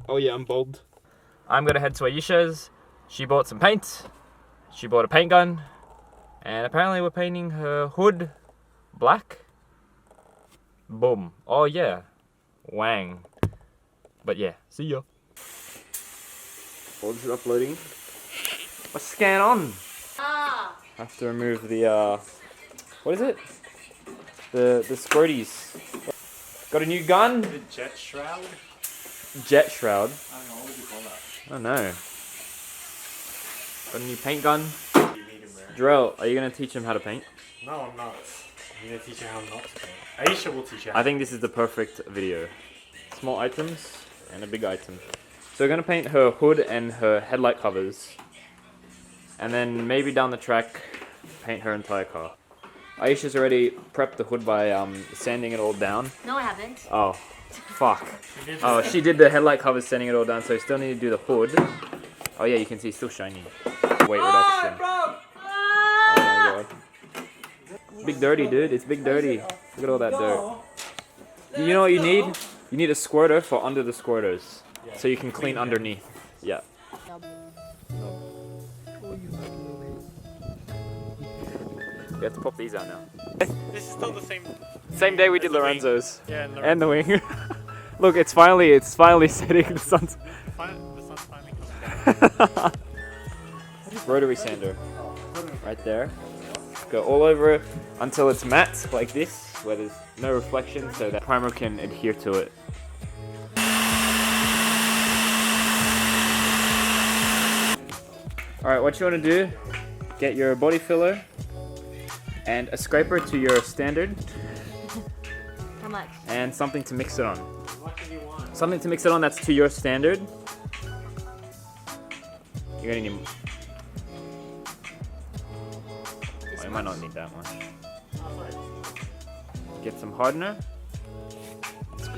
Oh yeah, I'm bald. I'm gonna head to Aisha's. She bought some paint. She bought a paint gun. And apparently we're painting her hood black. Boom. Oh yeah. Wang. But yeah, see ya. All this is uploading. What's scan on? I have to remove the what is it? The squirties. Got a new gun? The jet shroud? Jet shroud? I don't know, what would you call that? I don't know. Got a new paint gun. You need him there. Jarrell, are you gonna teach him how to paint? No, I'm not. I'm gonna teach you how not to paint. Aisha will teach you how I think this is the perfect video. Small items and a big item. So we're gonna paint her hood and her headlight covers. And then maybe down the track, paint her entire car. Aisha's already prepped the hood by sanding it all down. No, I haven't. Oh, fuck. Oh, she did the headlight covers sanding it all down, so we still need to do the hood. Oh yeah, you can see it's still shiny. Weight reduction. Oh my god. Big dirty, dude. It's big dirty. Look at all that dirt. You know what you need? You need a squirter for under the squirters. So you can clean underneath. Yeah. We have to pop these out now. This is still the same. Same day we did Lorenzo's. Yeah, and the wing. Look, it's finally setting. The sun's finally coming down. Rotary sander. Right there. Go all over it until it's matte, like this, where there's no reflection, so that primer can adhere to it. Alright, what you want to do, get your body filler and a scraper to your standard. How much? And something to mix it on. What do you want? Something to mix it on that's to your standard. You're gonna need... Oh, you might not need that much. Get some hardener.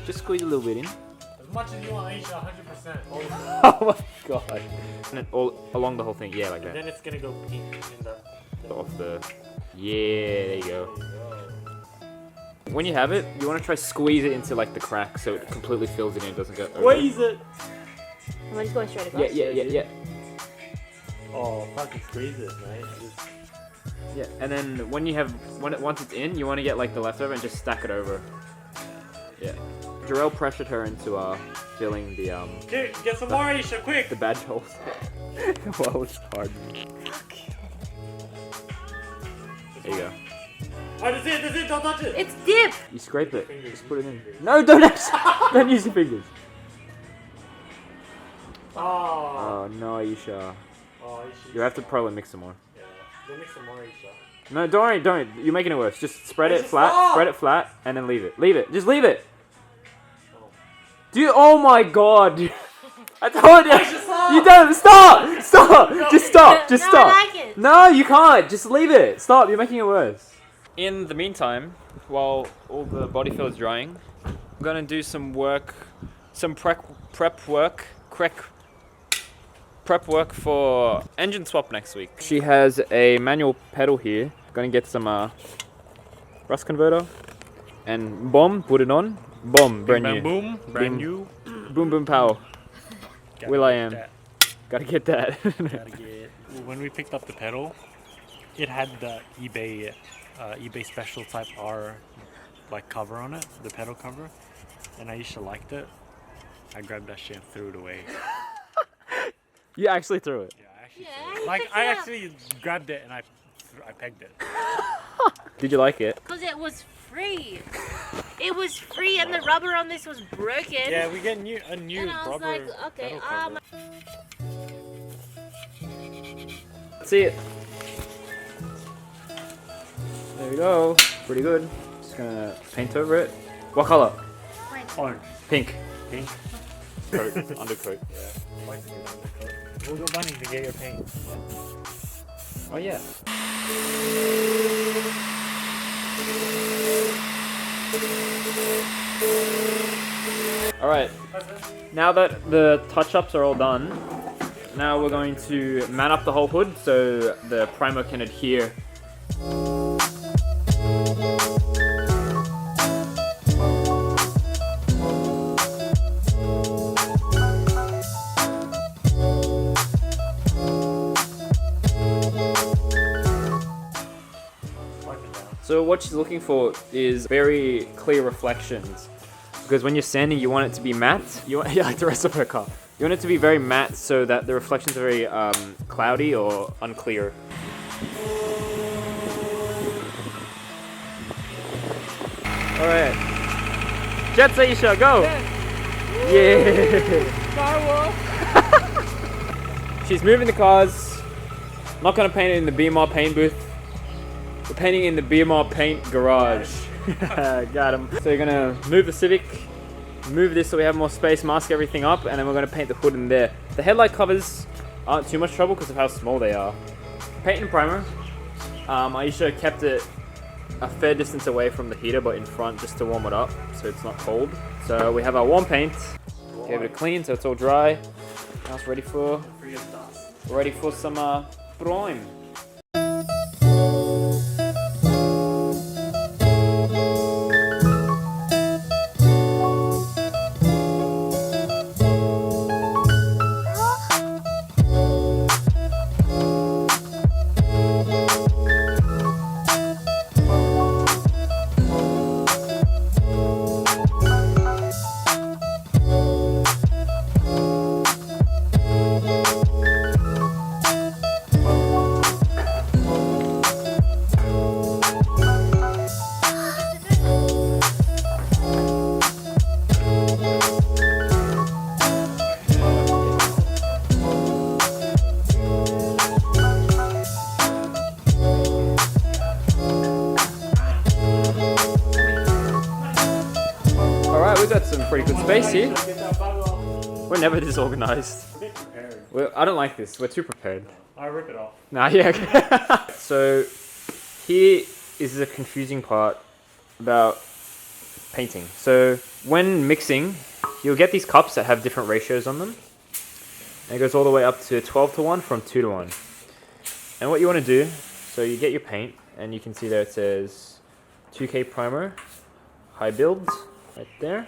Just squeeze a little bit in. As much as you want, Aisha, 100%. Oh my god. And it all along the whole thing, yeah, like that. Then it's gonna go pink in the... Off the... Yeah, there you go. When you have it, you want to try squeeze it into like the crack so it completely fills it in and doesn't go over. Squeeze it! Am I just going straight across? Yeah. Oh, fucking squeeze it, right? Yeah, and then when you have, once it's in, you want to get like the leftover and just stack it over. Yeah. Jarrell pressured her into filling the Get some more, Aisha, quick! the badge holes. Well, it's hard. There you go. Oh, that's it, don't touch it! It's dip! You scrape it. Just put it in. No, don't don't use your fingers. Oh, Oh no, Aisha. oh Aisha. You have to probably mix some more. Yeah, go mix some more, Aisha. No, don't worry, don't. You're making it worse. Just spread it Aisha, flat, stop! spread it flat, and then leave it. Leave it. Just leave it. Dude, oh my god. I told you. You don't. Stop. Just stop. Just No, stop. I like it. No, you can't. Just leave it. Stop. You're making it worse. In the meantime, while all the body fill is drying, I'm gonna do some work, some prep work for engine swap next week. She has a manual pedal here. Gonna get some rust converter and boom, put it on. Boom, brand new. Boom, brand new. Boom, boom, pow. Will I am. That. Gotta get that. Gotta get. When we picked up the pedal, it had the eBay special type R like cover on it, the pedal cover, and Aisha liked it. I grabbed that shit and threw it away. You actually threw it. Yeah, I actually Yeah, threw it. you Like picked I it up. actually grabbed it and I pegged it. Did you like it? Because it was free. It was free and the rubber on this was broken. Yeah, we get a new And I was rubber like, okay, pedal cover. See it. There we go. Pretty good. Just gonna paint over it. What color? Orange. Pink. Pink. Coat. Undercoat. Yeah. Like to get undercoat. We'll go bunny to get your paint. Oh yeah. Alright. Now that the touch-ups are all done, now we're going to man up the whole hood so the primer can adhere. So what she's looking for is very clear reflections. Because when you're sanding, you want it to be matte. Yeah, like the rest of her car. You want it to be very matte so that the reflections are very cloudy or unclear. Alright. Jets Aisha, go! Yeah! She's moving the cars. Not gonna paint it in the BMR paint booth. We're painting in the BMR paint garage. Got him. So you're gonna move the Civic, move this so we have more space, mask everything up, and then we're gonna paint the hood in there. The headlight covers aren't too much trouble because of how small they are. Paint and primer. Aisha kept it a fair distance away from the heater, but in front just to warm it up so it's not cold. So we have our warm paint. Gave it a clean so it's all dry. Now it's ready for some prime. We got some pretty good space here. We're never disorganized. I don't like this. We're too prepared. I'll rip it off. Nah, yeah. So here is the confusing part about painting. So when mixing, you'll get these cups that have different ratios on them. And it goes all the way up to 12:1 from 2:1. And what you want to do, so you get your paint, and you can see there it says 2K primer, high build, right there.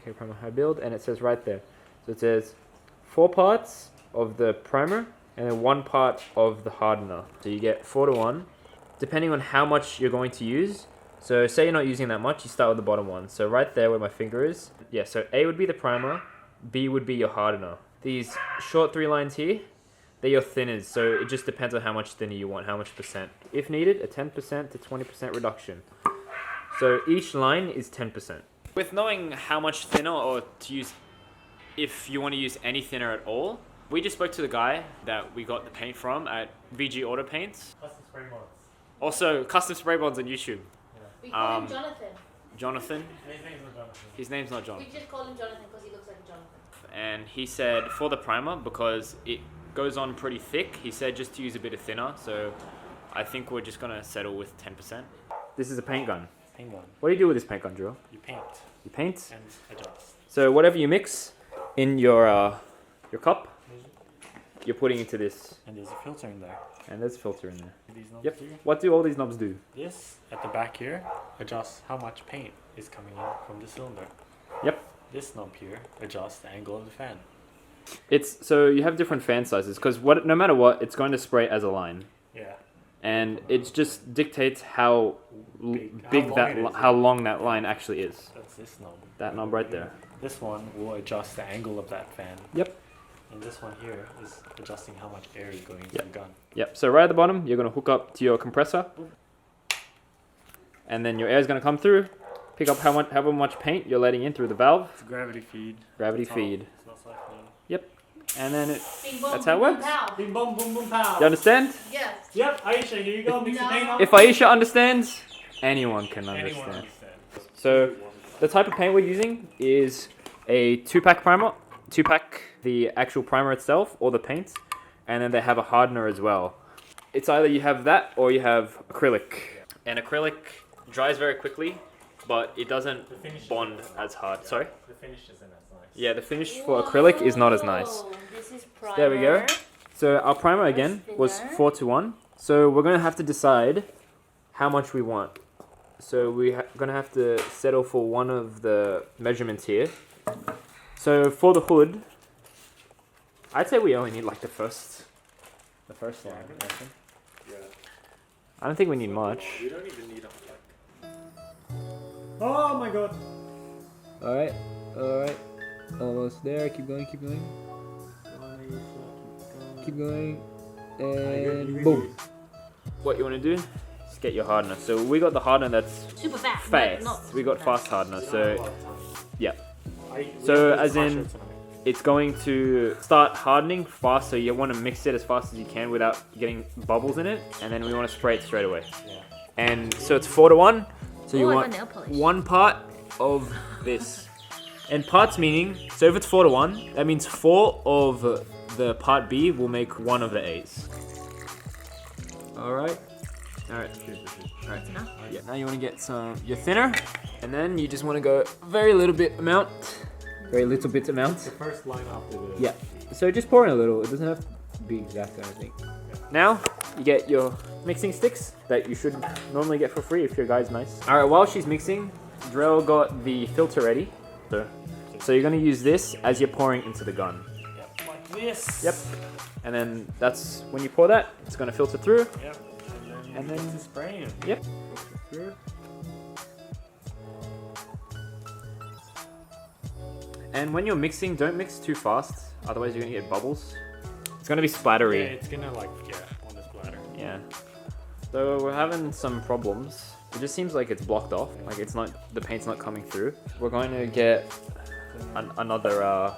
2K primer, high build, and it says right there. So it says 4 parts of the primer and then 1 part of the hardener. So you get 4:1, depending on how much you're going to use. So say you're not using that much, you start with the bottom one. So right there where my finger is, yeah, so A would be the primer, B would be your hardener. These short 3 lines here, they're your thinners, so it just depends on how much thinner you want, how much percent. If needed, a 10% to 20% reduction. So each line is 10%. With knowing how much thinner or to use, if you want to use any thinner at all, we just spoke to the guy that we got the paint from at VG Auto Paints. Custom spray bonds. Also, custom spray bonds on YouTube. We call him Jonathan. Jonathan? His name's not Jonathan. His name's not Jonathan. We just call him Jonathan because he looks like a Jonathan. And he said for the primer, because it goes on pretty thick, he said just to use a bit of thinner. So I think we're just gonna settle with 10%. This is a paint gun. Paint gun. What do you do with this paint gun, Drew? You paint. You paint? And adjust. So whatever you mix in your cup, you're putting into this. And there's a filter in there. And there's a filter in there. These knobs Yep. here. What do all these knobs do? This, at the back here, adjusts how much paint is coming in from the cylinder. Yep. This knob here adjusts the angle of the fan. It's so you have different fan sizes because no matter what, it's going to spray as a line. Yeah. And it just dictates how Big. how long that line actually is. That's this knob. That knob right there. This one will adjust the angle of that fan. Yep. And this one here is adjusting how much air is going into Yep. the gun. Yep. So right at the bottom, you're going to hook up to your compressor. And then your air is going to come through, pick up however much paint you're letting in through the valve. It's gravity feed. Gravity It's feed. It's not siphoning. Yep. And then Bing, boom, that's how it boom, works. pow. Bing boom boom boom pow. You understand? Yes. Yep, Aisha, here you go. Mix the No. paint up. If Aisha understands, anyone can Anyone understand. understands. So the type of paint we're using is a 2-pack primer. 2-pack, the actual primer itself or the paint. And then they have a hardener as well. It's either you have that or you have acrylic. And acrylic dries very quickly, but it doesn't bond as hard. Sorry? The finish isn't as nice. Yeah, the finish for acrylic is not as nice. Whoa, This is primer. There we go. So our primer again was 4:1. So we're gonna have to decide how much we want. So we're gonna have to settle for one of the measurements here. So for the hood, I'd say we only need like the first line. I reckon. Yeah. I don't think we need much. We don't even need like Oh my god. Alright, alright. Almost there. Keep going, keep going. Keep going. And boom. What you want to do is get your hardener. So we got the hardener that's Super fast. fast. We got fast hardener. So yeah. So as in, it's going to start hardening fast. So you want to mix it as fast as you can without getting bubbles in it, and then we want to spray it straight away. And so it's 4-to-1. So you want 1 part of this. And parts meaning, so if it's 4-to-1, that means 4 of the part B will make 1 of the A's. Alright. Alright. Alright. Yeah, now you want to get your thinner, and then you just want to go very little bit amount. Very little bit amount. The first line after the... Yeah. So just pour in a little. It doesn't have to be exact, I think. Now, you get your mixing sticks that you should normally get for free if your guy's nice. Alright, while she's mixing, Drell got the filter ready. So you're going to use this as you're pouring into the gun. Yep, like this. Yep. And then that's when you pour that, it's going to filter through. Yep. And then spraying. Yep. Through. And when you're mixing, don't mix too fast, otherwise you're going to get bubbles. It's going to be splattery. Yeah, it's going to like, on the splatter. Yeah. So we're having some problems. It just seems like it's blocked off. Like it's not, the paint's not coming through. We're going to get another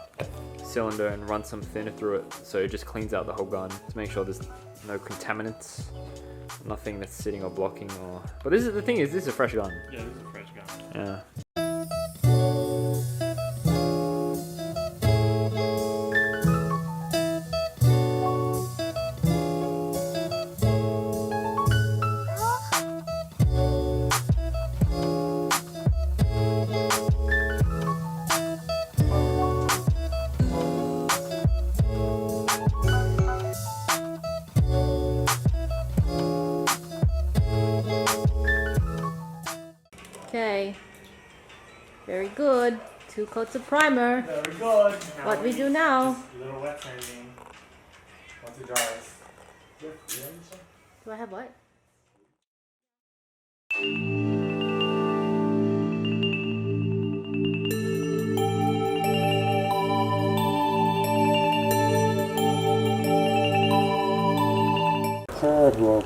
cylinder and run some thinner through it, so it just cleans out the whole gun to make sure there's no contaminants, nothing that's sitting or blocking. Or. But this is the thing is, this is a fresh gun. Yeah, this is a fresh gun. Yeah. Okay. Very good. 2 coats of primer. Very good. What we do now? Just a little wet sanding. Once it dries. Do I have what?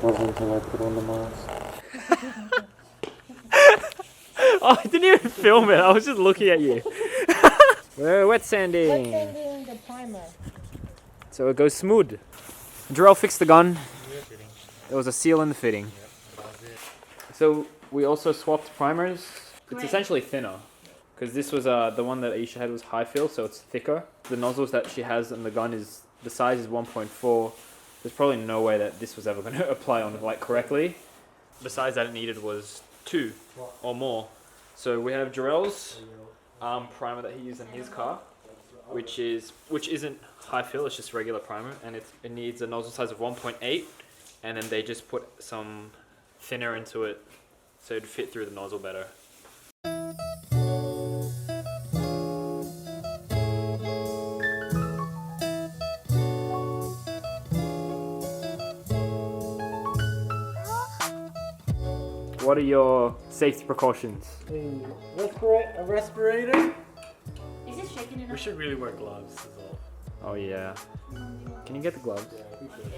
Wasn't until I put on the mask. Oh, I didn't even film it. I was just looking at you. We're wet sanding. Wet sanding the primer. So it goes smooth. Jarrell fixed the gun. There was a seal in the fitting. So we also swapped primers. It's essentially thinner, because this was the one that Aisha had was high fill, so it's thicker. The nozzles that she has in the gun is the size is 1.4. There's probably no way that this was ever going to apply on like correctly. The size that it needed was 2 or more. So we have Jarrell's primer that he used in his car, which isn't high fill, it's just regular primer, and it needs a nozzle size of 1.8, and then they just put some thinner into it so it'd fit through the nozzle better. What are your safety precautions? A respirator? Is it shaking enough? We should really wear gloves as well. Oh yeah. Can you get the gloves? Yeah, we should.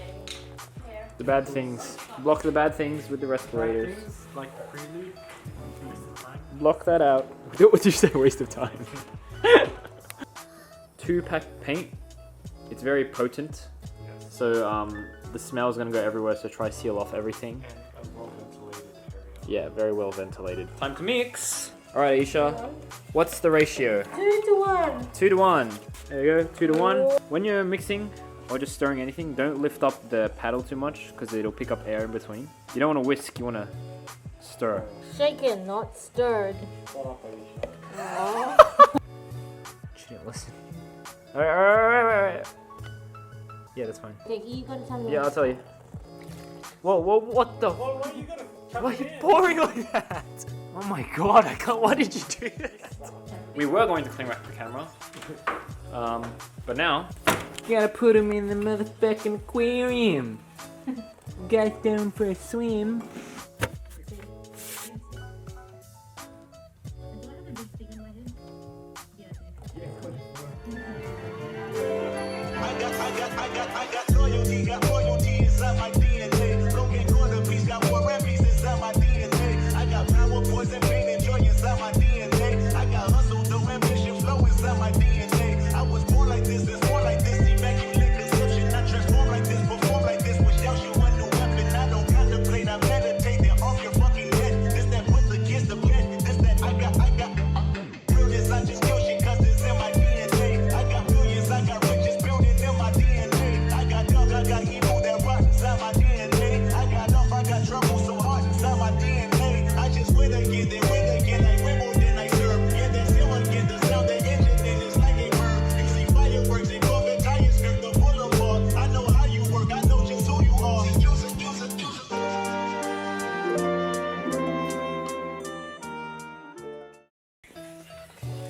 The bad things. Block the bad things with the respirators. Things like the Prelude. Waste of time. Block that out. What did you say? Waste of time. 2-pack paint. It's very potent. Yes. So the smell is gonna go everywhere. So try seal off everything. And a well-ventilated area. Yeah, very well ventilated. Time to mix. All right, Aisha. What's the ratio? 2-to-1. 2-to-1. There you go. 2-to-1. When you're mixing or just stirring anything, don't lift up the paddle too much because it'll pick up air in between. You don't want to whisk. You want to stir. Shaken, not stirred. She didn't listen. All right. Yeah, that's fine. Okay, you gotta tell me. Yeah, I'll tell you. Whoa, what the? Well, why are you gonna Why are you pouring like that? Oh my god, I can't. Why did you do that? We were going to clean wrap the camera. But now, you gotta put him in the motherfucking aquarium. Guys down for a swim.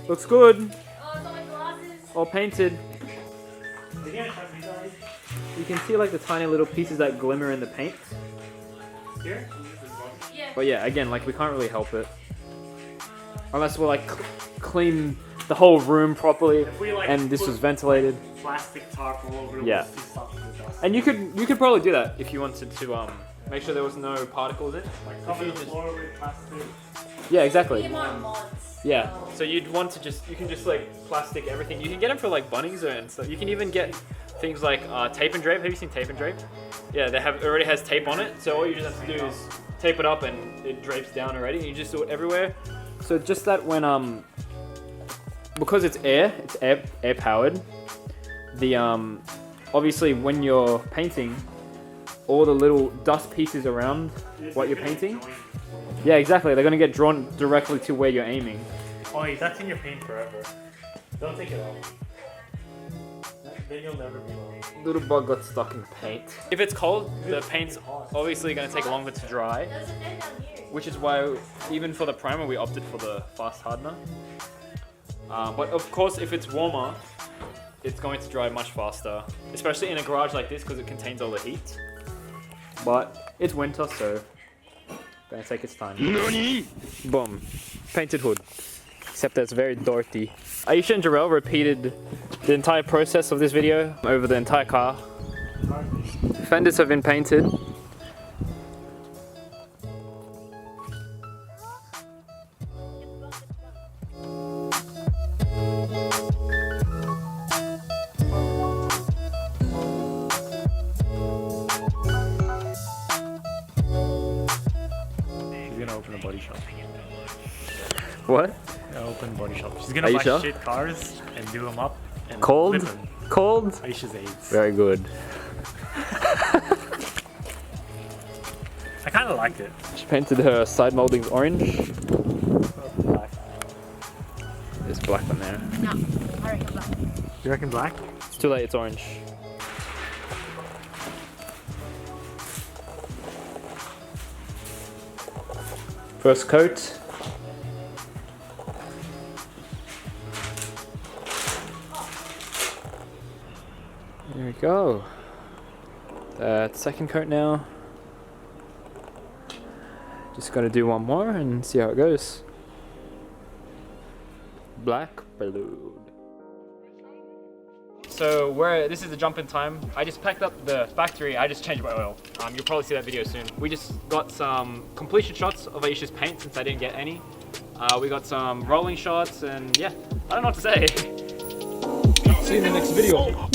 Looks good. Oh, it's all my glasses. All painted. You can see like the tiny little pieces that glimmer in the paint. Here? Yeah. But yeah, again, like we can't really help it. Unless we'll like clean the whole room properly If we, like, and this put, was ventilated. like, plastic tarp all over it, Yeah. we'll see stuff in the dust. And you could probably do that if you wanted to make sure there was no particles in. Like cover the floor with plastic. Yeah, exactly. PMR mods. Yeah. So you'd want to you can just like plastic everything. You can get them for like Bunnings and stuff. You can even get things like tape and drape. Have you seen tape and drape? Yeah, it already has tape on it. So all you just have to do is tape it up and it drapes down already. And you just do it everywhere. So just that when because it's air powered. The obviously when you're painting, all the little dust pieces around what you're painting. Yeah, exactly. They're gonna get drawn directly to where you're aiming. Oh, yeah, that's in your paint forever. Don't take it off. Then you'll never be long. Little bug got stuck in paint. If it's cold, the paint's obviously gonna take longer to dry. It doesn't end down here. Which is why, even for the primer, we opted for the fast hardener. But of course, if it's warmer, it's going to dry much faster. Especially in a garage like this, because it contains all the heat. But it's winter, so gonna take its time. Boom. Painted hood. Except that it's very dirty. Aisha and Jarrell repeated the entire process of this video over the entire car. Fenders have been painted. She's gonna open a body shop. What? Open body shop. She's gonna Are you buy sure? shit cars and do them up. And Cold? flip 'em. Cold? Aisha's AIDS. Very good. I kind of liked it. She painted her side moldings orange. Black. There's black on there. No, I reckon black. You reckon black? It's too late, it's orange. First coat. There we go. Second coat now. Just gotta do one more and see how it goes. Black Prelude. So this is the jump in time. I just packed up the factory. I just changed my oil. You'll probably see that video soon. We just got some completion shots of Aisha's paint since I didn't get any. We got some rolling shots and yeah, I don't know what to say. See you in the next video.